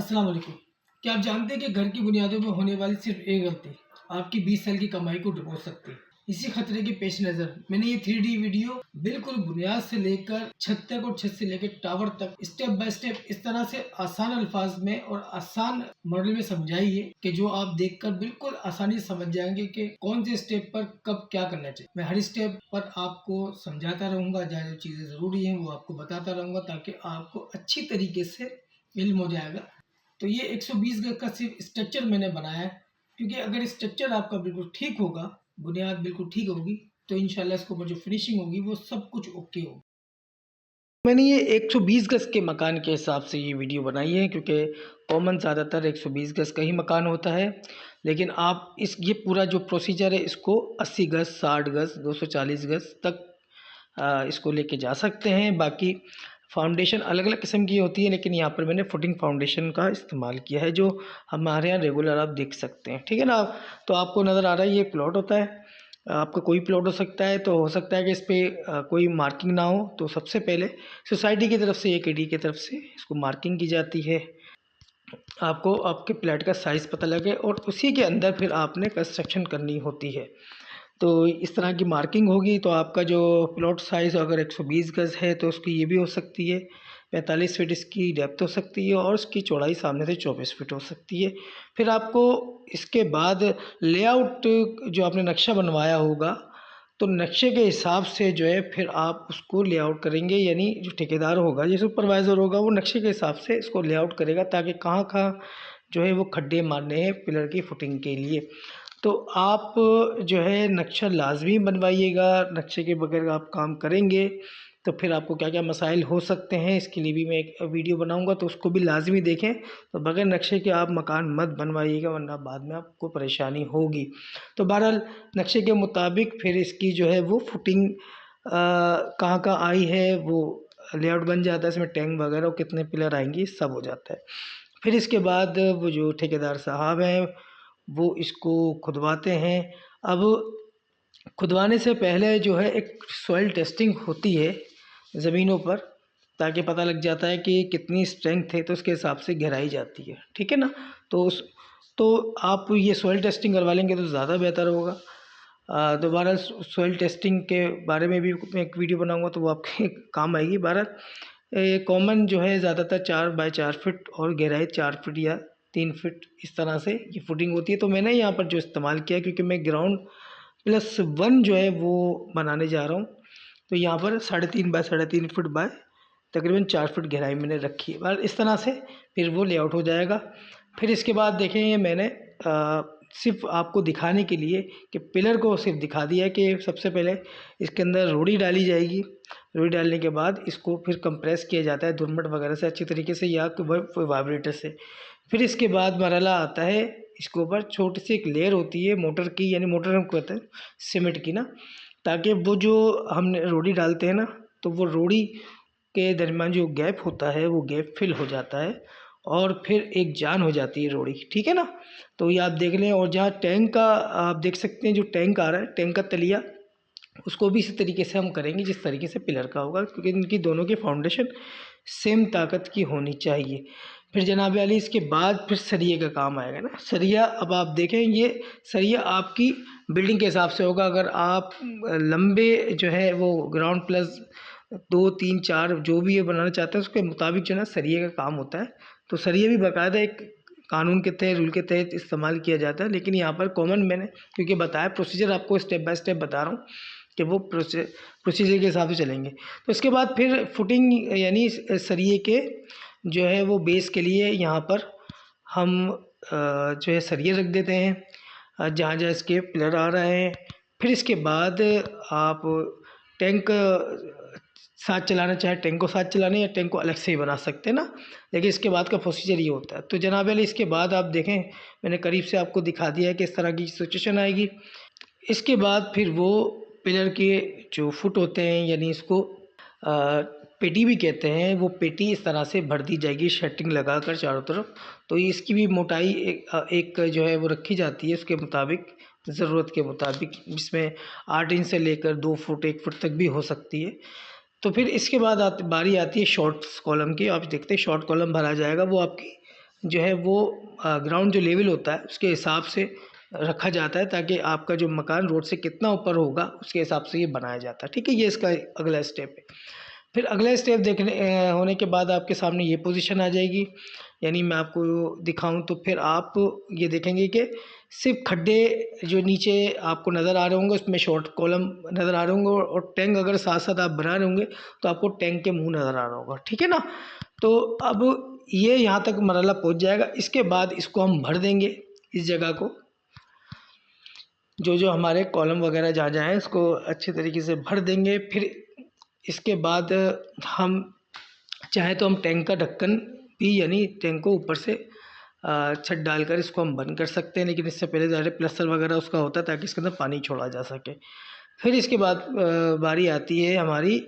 अस्सलाम वालेकुम। क्या आप जानते हैं कि घर की बुनियादों में होने वाली सिर्फ एक गलती आपकी 20 साल की कमाई को डुबो सकती है। इसी खतरे के पेश नज़र मैंने ये 3D वीडियो बिल्कुल बुनियाद से लेकर छत तक और छत से लेकर टावर तक स्टेप बाय स्टेप इस तरह से आसान अल्फाज में और आसान मॉडल में समझाई है कि जो आप देखकर बिल्कुल आसानी से समझ जाएंगे कि कौन से स्टेप पर कब क्या करना चाहिए। मैं हर स्टेप पर आपको समझाता रहूंगा, जहाँ जो चीज़ें ज़रूरी हैं वो आपको बताता रहूंगा ताकि आपको अच्छी तरीके से इल्म हो जाएगा। तो ये 120 गज का सिर्फ स्ट्रक्चर मैंने बनाया है, क्योंकि अगर स्ट्रक्चर आपका बिल्कुल ठीक होगा, बुनियाद बिल्कुल ठीक होगी, तो इंशाल्लाह इसके ऊपर जो फिनिशिंग होगी वो सब कुछ ओके होगी। मैंने ये 120 गज के मकान के हिसाब से ये वीडियो बनाई है, क्योंकि कॉमन ज़्यादातर 120 गज का ही मकान होता है। लेकिन आप ये पूरा जो प्रोसीजर है इसको 80 गज, 60 गज, 240 गज तक इसको लेके जा सकते हैं। बाकी फाउंडेशन अलग अलग किस्म की होती है, लेकिन यहाँ पर मैंने फुटिंग फाउंडेशन का इस्तेमाल किया है, जो हमारे यहाँ रेगुलर आप देख सकते हैं। ठीक है ना। तो आपको नज़र आ रहा है ये प्लॉट होता है, आपका कोई प्लॉट हो सकता है। तो हो सकता है कि इस पर कोई मार्किंग ना हो, तो सबसे पहले सोसाइटी की तरफ से या केडी की तरफ से इसको मार्किंग की जाती है। आपको आपके प्लाट का साइज़ पता लगे और उसी के अंदर फिर आपने कंस्ट्रक्शन करनी होती है। तो इस तरह की मार्किंग होगी, तो आपका जो प्लॉट साइज़ अगर 120 गज़ है तो उसकी ये भी हो सकती है, 45 फीट इसकी डेप्थ हो सकती है और उसकी चौड़ाई सामने से 24 फीट हो सकती है। फिर आपको इसके बाद लेआउट जो आपने नक्शा बनवाया होगा, तो नक्शे के हिसाब से जो है फिर आप उसको लेआउट करेंगे, यानी जो ठेकेदार होगा, जो सुपरवाइज़र होगा, वो नक्शे के हिसाब से इसको लेआउट करेगा ताकि कहाँ-कहाँ जो है वो खड्डे मारने हैं पिलर की फुटिंग के लिए। तो आप जो है नक्शा लाज़मी बनवाइएगा। नक्शे के बगैर आप काम करेंगे तो फिर आपको क्या-क्या मसाइल हो सकते हैं, इसके लिए भी मैं एक वीडियो बनाऊँगा, तो उसको भी लाज़मी देखें। तो बगैर नक्शे के आप मकान मत बनवाइएगा, वरना बाद में आपको परेशानी होगी। तो बहरहाल नक्शे के मुताबिक फिर इसकी जो है वो फुटिंग कहाँ-कहाँ आई है वो लेआउट बन जाता है, इसमें टैंक वगैरह और कितने पिलर आएँगे सब हो जाता है। फिर इसके बाद वो जो ठेकेदार साहब हैं वो इसको खुदवाते हैं। अब खुदवाने से पहले जो है एक सॉइल टेस्टिंग होती है ज़मीनों पर, ताकि पता लग जाता है कि कितनी स्ट्रेंथ है, तो उसके हिसाब से गहराई जाती है। ठीक है ना। तो आप ये सॉइल टेस्टिंग करवा लेंगे तो ज़्यादा बेहतर होगा। दोबारा सॉइल टेस्टिंग के बारे में भी मैं एक वीडियो बनाऊंगा, तो वो आपके काम आएगी। बहरहाल कॉमन जो है ज़्यादातर 4 बाय 4 फिट और गहराई 4 फिट या 3 फिट इस तरह से ये फुटिंग होती है। तो मैंने यहाँ पर जो इस्तेमाल किया, क्योंकि मैं ग्राउंड +1 जो है वो बनाने जा रहा हूँ, तो यहाँ पर 3.5 बाय 3.5 फुट बाय तकरीबन 4 फुट गहराई मैंने रखी है। और इस तरह से फिर वो लेआउट हो जाएगा। फिर इसके बाद देखें, ये मैंने सिर्फ आपको दिखाने के लिए कि पिलर को सिर्फ दिखा दिया कि सबसे पहले इसके अंदर रोड़ी डाली जाएगी। रोड़ी डालने के बाद इसको फिर कंप्रेस किया जाता है दुरमट वगैरह से अच्छी तरीके से, या वाइब्रेटर से। फिर इसके बाद मरहला आता है, इसके ऊपर छोटी सी एक लेयर होती है मोटर की, यानी मोटर हम कहते हैं सीमेंट की ना, ताकि वो जो हमने रोड़ी डालते हैं ना, तो वो रोड़ी के दरमियान जो गैप होता है वो गैप फिल हो जाता है और फिर एक जान हो जाती है रोड़ी। ठीक है ना। तो ये आप देख लें। और जहाँ टैंक का आप देख सकते हैं, जो टैंक आ रहा है, टैंक का तलिया, उसको भी इसी तरीके से हम करेंगे जिस तरीके से पिलर का होगा, क्योंकि इनकी दोनों की फाउंडेशन सेम ताकत की होनी चाहिए। फिर जनाब अली इसके बाद फिर सरिये का काम आएगा ना। सरिया अब आप देखें, ये सरिया आपकी बिल्डिंग के हिसाब से होगा। अगर आप लंबे जो है वो ग्राउंड प्लस 2 3 4 जो भी ये बनाना चाहते हैं उसके मुताबिक जो है ना सरिये का काम होता है। तो सरिया भी बाकायदा एक कानून के तहत, रूल के तहत इस्तेमाल किया जाता है। लेकिन यहाँ पर कॉमन मैंने क्योंकि बताया, प्रोसीजर आपको स्टेप बाय स्टेप बता रहा हूँ कि वो प्रोसीजर के हिसाब से चलेंगे। तो इसके बाद फिर फुटिंग यानी सरिये के जो है वो बेस के लिए यहाँ पर हम जो है सरिये रख देते हैं जहाँ जहाँ इसके पिलर आ रहे हैं। फिर इसके बाद आप टैंक साथ चलाना चाहे टैंक को साथ चलाने, या टैंक को अलग से ही बना सकते हैं ना। लेकिन इसके बाद का प्रोसीजर ये होता है। तो जनाब अली इसके बाद आप देखें, मैंने करीब से आपको दिखा दिया है कि इस तरह की सिचुएशन आएगी। इसके बाद फिर वो पिलर के जो फुट होते हैं, यानी इसको पेटी भी कहते हैं, वो पेटी इस तरह से भर दी जाएगी शर्टिंग लगाकर चारों तरफ। तो इसकी भी मोटाई एक जो है वो रखी जाती है उसके मुताबिक, ज़रूरत के मुताबिक, जिसमें 8 इंच से लेकर 2 फुट 1 फुट तक भी हो सकती है। तो फिर इसके बाद बारी आती है शॉर्ट कॉलम की। आप देखते हैं शॉर्ट कॉलम भरा जाएगा, वो आपकी जो है वो ग्राउंड जो लेवल होता है उसके हिसाब से रखा जाता है, ताकि आपका जो मकान रोड से कितना ऊपर होगा उसके हिसाब से ये बनाया जाता है। ठीक है, ये इसका अगला स्टेप है। फिर अगला स्टेप देखने होने के बाद आपके सामने ये पोजीशन आ जाएगी, यानी मैं आपको दिखाऊं तो फिर आप ये देखेंगे कि सिर्फ खड्डे जो नीचे आपको नज़र आ रहे होंगे उसमें शॉर्ट कॉलम नज़र आ रहे होंगे, और टैंक अगर साथ साथ आप बना रहे होंगे तो आपको टैंक के मुंह नज़र आ रहा होगा। ठीक है ना। तो अब ये यहाँ तक मरहला पहुँच जाएगा। इसके बाद इसको हम भर देंगे, इस जगह को जो जो हमारे कॉलम वगैरह जहाँ जहाँ है इसको अच्छे तरीके से भर देंगे। फिर इसके बाद हम चाहे तो हम टैंक का ढक्कन भी, यानी टैंक को ऊपर से छत डालकर इसको हम बंद कर सकते हैं, लेकिन इससे पहले ज़्यादा प्लास्टर वगैरह उसका होता है ताकि इसके अंदर पानी छोड़ा जा सके। फिर इसके बाद बारी आती है हमारी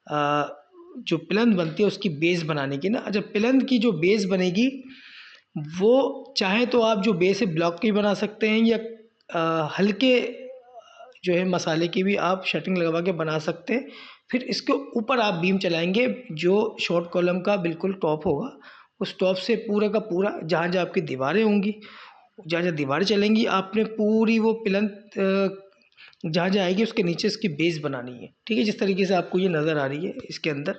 जो प्लंथ बनती है उसकी बेस बनाने की ना। अच्छा, प्लंथ की जो बेस बनेगी वो चाहे तो आप जो बेस है ब्लॉक की बना सकते हैं, या हल्के जो है मसाले की भी आप शटरिंग लगवा के बना सकते हैं। फिर इसके ऊपर आप बीम चलाएंगे जो शॉर्ट कॉलम का बिल्कुल टॉप होगा, उस टॉप से पूरा का पूरा जहाँ जहाँ आपकी दीवारें होंगी, जहाँ जहाँ दीवारें चलेंगी, आपने पूरी वो प्लंथ जहाँ जहाँ आएगी उसके नीचे इसकी बेस बनानी है। ठीक है, जिस तरीके से आपको ये नज़र आ रही है इसके अंदर।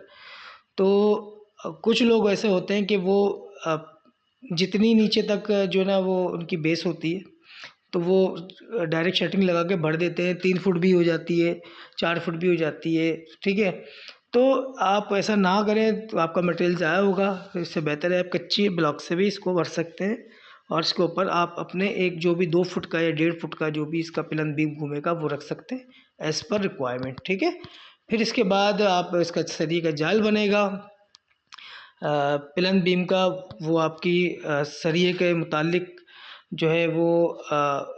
तो कुछ लोग ऐसे होते हैं कि वो जितनी नीचे तक जो है ना वो उनकी बेस होती है तो वो डायरेक्ट शटरिंग लगा के भर देते हैं। 3 फुट भी हो जाती है, 4 फुट भी हो जाती है। ठीक है, तो आप ऐसा ना करें तो आपका मटेरियल ज़ाया होगा। तो इससे बेहतर है आप कच्ची ब्लॉक से भी इसको भर सकते हैं, और इसके ऊपर आप अपने एक जो भी 2 फुट का या 1.5 फुट का जो भी इसका प्लंथ बीम घूमेगा वो रख सकते हैं एज़ पर रिक्वायरमेंट। ठीक है, फिर इसके बाद आप इसका सरिये का जाल बनेगा प्लंथ बीम का। वो आपकी सरिये के मुतालिक जो है वो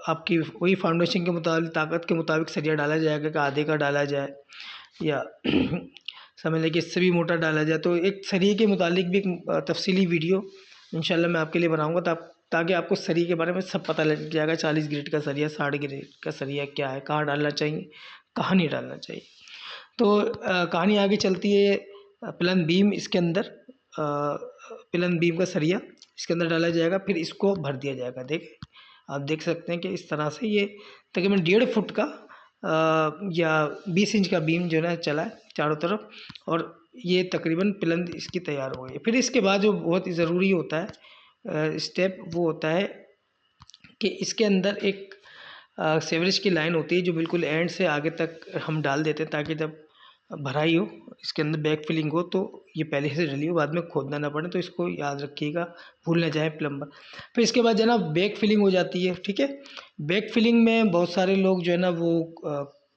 आपकी वही फाउंडेशन के मुताबिक ताकत के मुताबिक सरिया डाला जाएगा कि आधे का डाला जाए या समझ लें कि इससे भी मोटा डाला जाए। तो एक सरिये के मुतालिक भी एक तफसीली वीडियो इंशाल्लाह मैं आपके लिए बनाऊंगा ताकि आपको सरिये के बारे में सब पता लग जाएगा। 40 ग्रेड का सरिया, 60 ग्रेड का सरिया क्या है, कहाँ डालना चाहिए, कहाँ नहीं डालना चाहिए। तो कहानी आगे चलती है। प्लंथ बीम इसके अंदर प्लंथ बीम का सरिया इसके अंदर डाला जाएगा, फिर इसको भर दिया जाएगा। आप देख सकते हैं कि इस तरह से ये तकरीबन 1.5 फुट का या 20 इंच का बीम जो है ना चला है चारों तरफ, और ये तकरीबन प्लंथ इसकी तैयार हो गई। फिर इसके बाद जो बहुत ही ज़रूरी होता है स्टेप वो होता है कि इसके अंदर एक सेवरेज की लाइन होती है जो बिल्कुल एंड से आगे तक हम डाल देते हैं, ताकि जब भराई हो इसके अंदर बैक फिलिंग हो तो ये पहले से डली हो, बाद में खोदना ना पड़े। तो इसको याद रखिएगा, भूल ना जाए प्लम्बर। फिर इसके बाद जो है ना बैक फिलिंग हो जाती है। ठीक है, बैक फिलिंग में बहुत सारे लोग जो है ना वो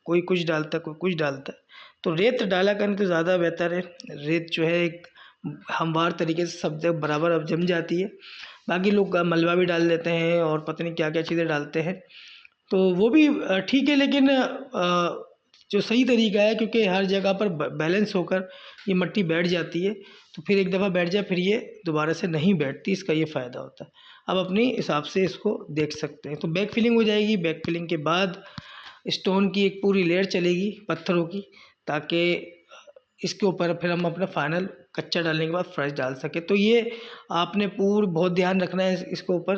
कोई कुछ डालता है, कोई कुछ डालता है। तो रेत डाला करें तो ज़्यादा बेहतर है। रेत जो है एक हमवार तरीके से सब जगह बराबर अब जम जाती है। बाकी लोग मलबा भी डाल देते हैं और पता नहीं क्या क्या चीज़ें डालते हैं, तो वो भी ठीक है, लेकिन जो सही तरीका है, क्योंकि हर जगह पर बैलेंस होकर ये मिट्टी बैठ जाती है, तो फिर एक दफ़ा बैठ जाए फिर ये दोबारा से नहीं बैठती, इसका ये फ़ायदा होता है। अब अपने हिसाब से इसको देख सकते हैं। तो बैक फिलिंग हो जाएगी। बैक फिलिंग के बाद स्टोन की एक पूरी लेयर चलेगी पत्थरों की, ताकि इसके ऊपर फिर हम अपना फाइनल कच्चा डालने के बाद फ्रेश डाल सके। तो ये आपने बहुत ध्यान रखना है इसके ऊपर।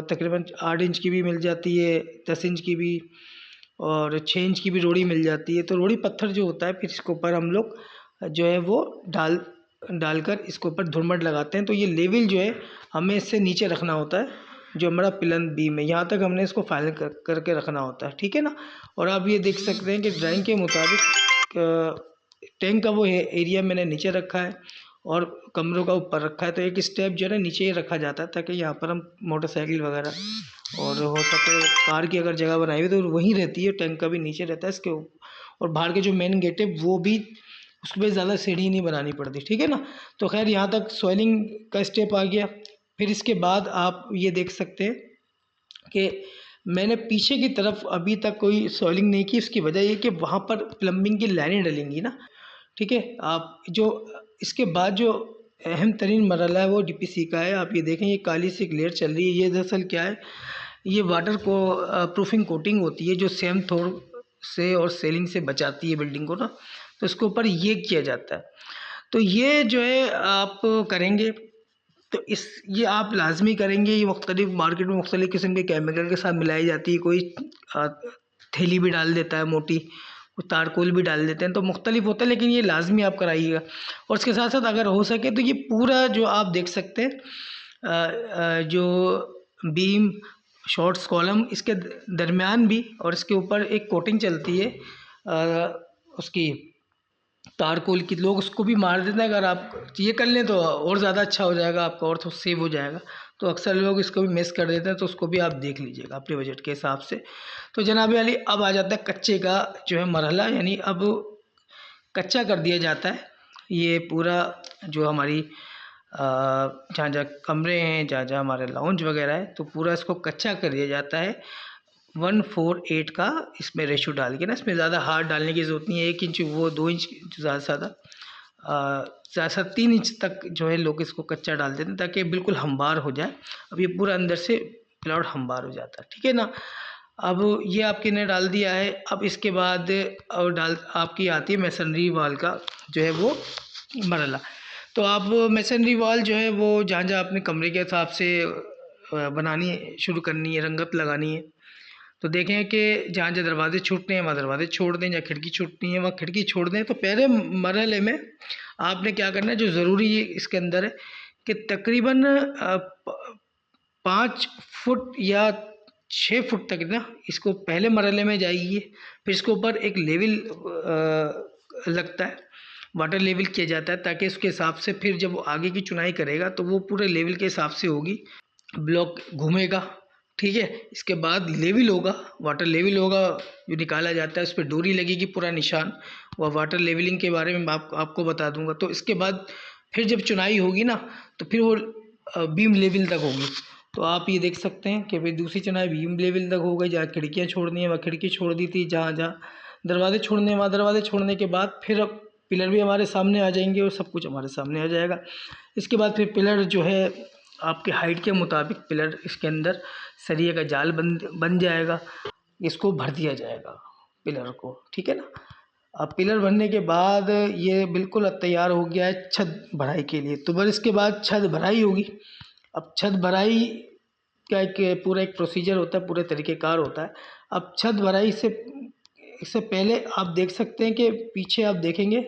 तकरीबन 8 इंच की भी मिल जाती है, 10 इंच की भी, और 6 इंच की भी रोड़ी मिल जाती है। तो रोड़ी पत्थर जो होता है फिर इसके ऊपर हम लोग जो है वो डालकर इसके ऊपर धुरमट लगाते हैं। तो ये लेवल जो है हमें इससे नीचे रखना होता है, जो हमारा प्लंथ बीम है यहाँ तक हमने इसको फाइनल करके रखना होता है। ठीक है ना। और आप ये देख सकते हैं कि ड्राइंग के मुताबिक टैंक का वो एरिया मैंने नीचे रखा है और कमरों का ऊपर रखा है। तो एक स्टेप जो है ना नीचे ही रखा जाता है, ताकि यहाँ पर हम मोटरसाइकिल वगैरह और हो सके कार की अगर जगह बनाई हुई तो वहीं रहती है। टैंक का भी नीचे रहता है इसके और बाहर के जो मेन गेट है वो भी उस पर ज़्यादा सीढ़ी नहीं बनानी पड़ती। ठीक है ना। तो खैर यहाँ तक सॉइलिंग का स्टेप आ गया। फिर इसके बाद आप ये देख सकते हैं कि मैंने पीछे की तरफ अभी तक कोई सॉइलिंग नहीं की। इसकी वजह ये कि वहाँ पर प्लम्बिंग की लाइनें डलेंगी ना। ठीक है, आप जो इसके बाद जो अहम तरीन मरहला है वो डीपीसी का है। आप ये देखें ये काली सी एक लेयर चल रही है, ये दरअसल क्या है, ये वाटर को प्रूफिंग कोटिंग होती है जो सेम थोड़ से और सेलिंग से बचाती है बिल्डिंग को ना। तो इसके ऊपर ये किया जाता है। तो ये जो है आप करेंगे तो ये आप लाजमी करेंगे। ये मुख्तलिफ मार्केट में मुख्तलिफ किस्म के केमिकल के साथ मिलाई जाती है। कोई थैली भी डाल देता है मोटी, कोई तारकोल भी डाल देते हैं, तो मुख्तलिफ होता है, लेकिन ये लाजमी आप कराइएगा। और इसके साथ साथ अगर हो सके तो ये पूरा जो आप देख सकते हैं जो बीम शॉर्ट्स कॉलम इसके दरमियान भी, और इसके ऊपर एक कोटिंग चलती है उसकी तारकोल की, लोग उसको भी मार देते हैं। अगर आप ये कर लें तो और ज़्यादा अच्छा हो जाएगा आपका, और तो सेव हो जाएगा। तो अक्सर लोग इसको भी मिस कर देते हैं, तो उसको भी आप देख लीजिएगा अपने बजट के हिसाब से। तो जनाब अली, अब आ जाता है कच्चे का जो है मरहला, यानी अब कच्चा कर दिया जाता है ये पूरा जो हमारी जहाँ जहाँ कमरे हैं, जहाँ जहाँ हमारे लाउंज वगैरह है, तो पूरा इसको कच्चा कर दिया जाता है 1:4:8 का इसमें रेशो डाल के ना। इसमें ज़्यादा हार्ड डालने की ज़रूरत नहीं है, 1 इंच वो 2 इंच ज़्यादा से ज़्यादा 3 इंच तक जो है लोग इसको कच्चा डाल देते हैं, ताकि बिल्कुल हमवार हो जाए। अब ये पूरा अंदर से प्लॉट हमवार हो जाता है, ठीक है ना। अब ये आपके ने डाल दिया है। अब इसके बाद और आपकी आती है मेसनरी वाल का जो है वो मरला। तो आप मेसनरी वाल जो है वो जहाँ जहाँ अपने कमरे के हिसाब से बनानी है, शुरू करनी है, रंगत लगानी है, तो देखें कि जहाँ जहाँ दरवाजे छूटने हैं वहाँ दरवाजे छोड़ दें, जहाँ खिड़की छूटनी है वहाँ खिड़की छोड़ दें। तो पहले मरहले में आपने क्या करना है, जो ज़रूरी है इसके अंदर है कि तकरीबन 5 फुट या 6 फुट तक ना इसको पहले मरहले में जाइए। फिर इसके ऊपर एक लेवल लगता है, वाटर लेवल किया जाता है, ताकि उसके हिसाब से फिर जब वो आगे की चुनाई करेगा तो वो पूरे लेवल के हिसाब से होगी, ब्लॉक घूमेगा, ठीक है। इसके बाद लेवल होगा, वाटर लेवल होगा जो निकाला जाता है, उस पर डोरी लगेगी, पूरा निशान। वह वाटर लेवलिंग के बारे में आपको बता दूंगा। तो इसके बाद फिर जब चुनाई होगी ना, तो फिर वो बीम लेवल तक होगी। तो आप ये देख सकते हैं कि फिर दूसरी चुनाई बीम लेवल तक हो गई। जहाँ खिड़कियाँ छोड़नी है वहाँ खिड़की छोड़ दी थी, जहाँ जहाँ दरवाजे छोड़ने हैं वहाँ दरवाजे छोड़ने के बाद फिर अब पिलर भी हमारे सामने आ जाएंगे और सब कुछ हमारे सामने आ जाएगा। इसके बाद फिर पिलर जो है आपके हाइट के मुताबिक पिलर इसके अंदर सरिये का जाल बन जाएगा, इसको भर दिया जाएगा पिलर को, ठीक है ना। अब पिलर भरने के बाद ये बिल्कुल अब तैयार हो गया है छत भराई के लिए। तो बस इसके बाद छत भराई होगी। अब छत भराई का एक पूरा एक प्रोसीजर होता है, पूरे तरीक़ेकार होता है। अब छत भराई से इससे पहले आप देख सकते हैं कि पीछे आप देखेंगे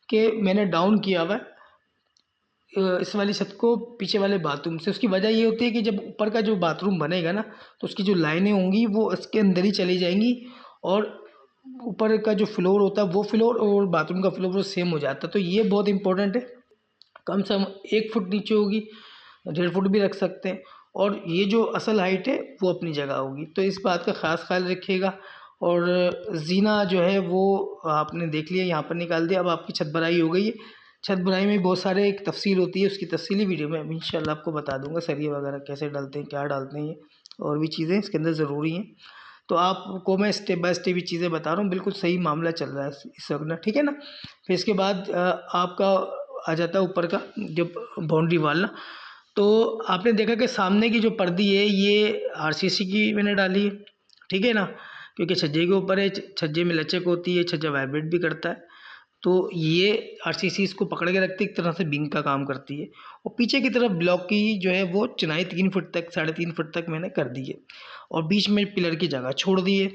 कि मैंने डाउन किया हुआ है इस वाली छत को पीछे वाले बाथरूम से। उसकी वजह ये होती है कि जब ऊपर का जो बाथरूम बनेगा ना, तो उसकी जो लाइनें होंगी वो इसके अंदर ही चली जाएंगी, और ऊपर का जो फ्लोर होता है वो फ्लोर और बाथरूम का फ्लोर वो सेम हो जाता है। तो ये बहुत इंपॉर्टेंट है। कम से कम 1 फुट नीचे होगी, 1.5 फुट भी रख सकते हैं, और ये जो असल हाइट है वो अपनी जगह होगी। तो इस बात का ख़ास ख्याल रखिएगा। और जीना जो है वो आपने देख लिया, यहाँ पर निकाल दिया। अब आपकी छत भराई हो गई है। छत भराई में बहुत सारे एक तफसील होती है, उसकी तफसीली वीडियो में इंशाल्लाह आपको बता दूंगा, सरिये वगैरह कैसे डालते हैं, क्या डालते हैं, ये और भी चीज़ें इसके अंदर ज़रूरी हैं। तो आपको मैं स्टेप बाय स्टेप ही चीज़ें बता रहा हूँ, बिल्कुल सही मामला चल रहा है इस वक्त ना, ठीक है ना। फिर इसके बाद आपका आ जाता है ऊपर का जब बाउंड्री वाल ना। तो आपने देखा कि सामने की जो पर्दी है ये आरसीसी की मैंने डाली है, ठीक है ना, क्योंकि छज्जे के ऊपर है, छज्जे में लचक होती है, छज्जा वाइब्रेट भी करता है। तो ये आरसीसी इसको पकड़ के रखती है, एक तरह से बिंग का काम करती है। और पीछे की तरफ ब्लॉक की जो है वो चुनाई 3 फुट तक 3.5 फुट तक मैंने कर दी है, और बीच में पिलर की जगह छोड़ दी है।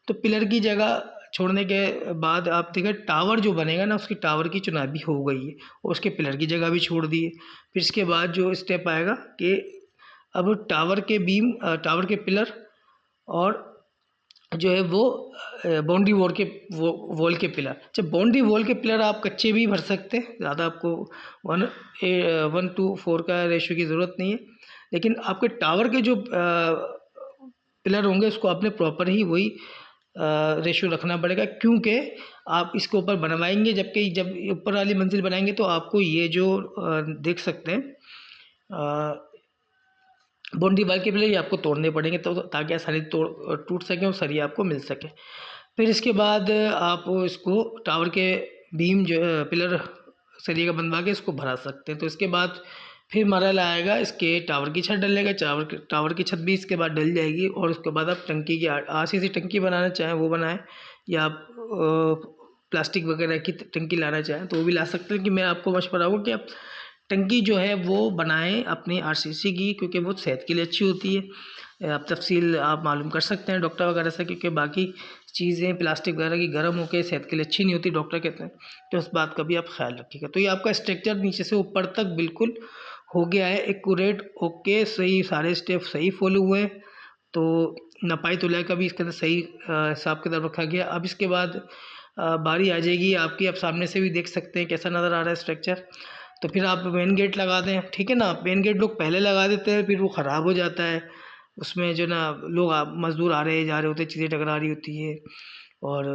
तो पिलर की जगह छोड़ने के बाद आप देखें टावर जो बनेगा ना, उसकी टावर की चुनाई भी हो गई है, और उसके पिलर की जगह भी छोड़ दी है। फिर इसके बाद जो स्टेप आएगा कि अब टावर के बीम, टावर के पिलर और जो है वो बाउंड्री वॉल के पिलर। जब बाउंड्री वॉल के पिलर आप कच्चे भी भर सकते हैं, ज़्यादा आपको 1:4 का रेशो की ज़रूरत नहीं है। लेकिन आपके टावर के जो पिलर होंगे उसको आपने प्रॉपर ही वही रेशो रखना पड़ेगा, क्योंकि आप इसके ऊपर बनवाएंगे, जबकि जब ऊपर वाली मंजिल बनाएंगे तो आपको ये जो देख सकते हैं बाउंड्री वाल के पिलर ये आपको तोड़ने पड़ेंगे, तो ताकि आसानी टूट सकें और सरिया आपको मिल सके। फिर इसके बाद आप इसको टावर के बीम जो पिलर सरिया का बनवा के इसको भरा सकते हैं। तो इसके बाद फिर मरहला आएगा इसके टावर की छत डलेगा, टावर की छत भी इसके बाद डल जाएगी। और उसके बाद आप टंकी की आरसीसी टंकी बनाना चाहें वो बनाएं, या आप प्लास्टिक वगैरह की टंकी लाना चाहें तो वो भी ला सकते हैं। कि मैं आपको मशवरा दूँ कि आप टंकी जो है वो बनाएं अपनी आरसीसी की, क्योंकि वो सेहत के लिए अच्छी होती है। आप तफसील आप मालूम कर सकते हैं डॉक्टर वगैरह से, क्योंकि बाकी चीज़ें प्लास्टिक वगैरह की गर्म होकर सेहत के लिए अच्छी नहीं होती, डॉक्टर कहते हैं। तो इस बात का भी आप ख्याल रखिएगा। तो ये आपका स्ट्रक्चर नीचे से ऊपर तक बिल्कुल हो गया है एक्यूरेट, ओके, सही, सारे स्टेप सही फॉलो हुए। तो नपाई तुलाई का भी इसके अंदर सही हिसाब किताब रखा गया। अब इसके बाद बारी आ जाएगी आपकी, आप सामने से भी देख सकते हैं कैसा नज़र आ रहा है स्ट्रक्चर। तो फिर आप मेन गेट लगा दें, ठीक है ना। मेन गेट लोग पहले लगा देते हैं, फिर वो ख़राब हो जाता है, उसमें जो ना लोग मज़दूर आ रहे जा रहे होते हैं, चीज़ें टकरा रही होती है, और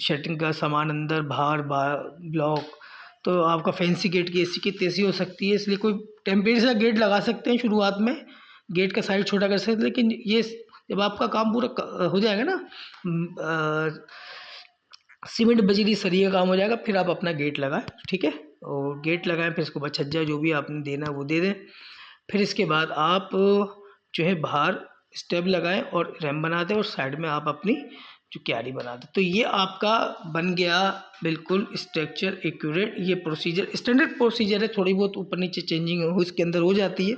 शटरिंग का सामान अंदर बाहर ब्लॉक। तो आपका फैंसी गेट की ऐसी की तैसी हो सकती है, इसलिए कोई टेम्परेरी सा गेट लगा सकते हैं शुरुआत में, गेट का साइज़ छोटा कर सकते हैं। लेकिन ये जब आपका काम पूरा हो जाएगा ना, सीमेंट बजरी सरिया काम हो जाएगा, फिर आप अपना गेट लगाएं, ठीक है। और गेट लगाएं, फिर इसके बाद छज्जा जो भी आपने देना है वो दे दें। फिर इसके बाद आप जो है बाहर स्टेप लगाएं और रैम बना दें, और साइड में आप अपनी जो क्यारी बना दें। तो ये आपका बन गया बिल्कुल स्ट्रक्चर एक्यूरेट। ये प्रोसीजर स्टैंडर्ड प्रोसीजर है, थोड़ी बहुत ऊपर नीचे चेंजिंग हो इसके अंदर हो जाती है,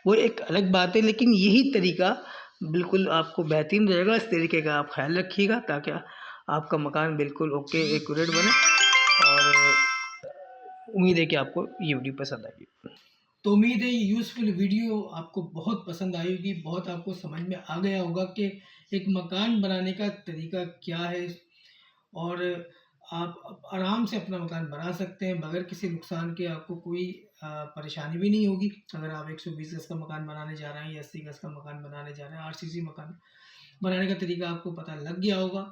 वो एक अलग बात है, लेकिन यही तरीका बिल्कुल आपको बेहतरीन रहेगा। इस तरीके का आप ख्याल रखिएगा ताकि आपका मकान बिल्कुल ओके एक्यूरेट बने। और उम्मीद है कि आपको ये वीडियो पसंद आएगी। तो उम्मीद है ये यूज़फुल वीडियो आपको बहुत पसंद आई होगी, बहुत आपको समझ में आ गया होगा कि एक मकान बनाने का तरीका क्या है, और आप आराम से अपना मकान बना सकते हैं बगैर किसी नुकसान के। आपको कोई परेशानी भी नहीं होगी अगर आप 120 गज का मकान बनाने जा रहे हैं या 80 गज का मकान बनाने जा रहे हैं। आरसीसी मकान बनाने का तरीका आपको पता लग गया होगा।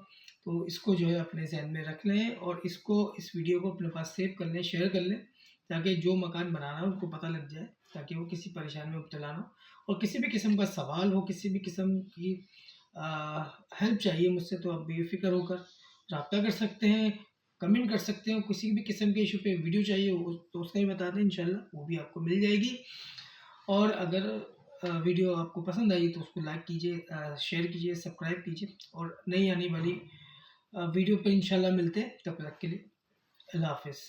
तो इसको जो है अपने जहन में रख लें, और इस वीडियो को अपने पास सेव कर लें, शेयर कर लें, ताकि जो मकान बनाना है उनको पता लग जाए, ताकि वो किसी परेशानी में मुब्तला ना हो। और किसी भी किस्म का सवाल हो, किसी भी किस्म की हेल्प चाहिए मुझसे, तो आप बेफिक्र होकर रब्ता कर सकते हैं, कमेंट कर सकते हैं। किसी भी किस्म के इशू पे वीडियो चाहिए तो उसका भी बता दें, इंशाल्लाह वो भी आपको मिल जाएगी। और अगर वीडियो आपको पसंद आई तो उसको लाइक कीजिए, शेयर कीजिए, सब्सक्राइब कीजिए, और नई आने वाली वीडियो पे इंशाल्लाह मिलते हैं। तब तक के लिए अल्लाह हाफिज़।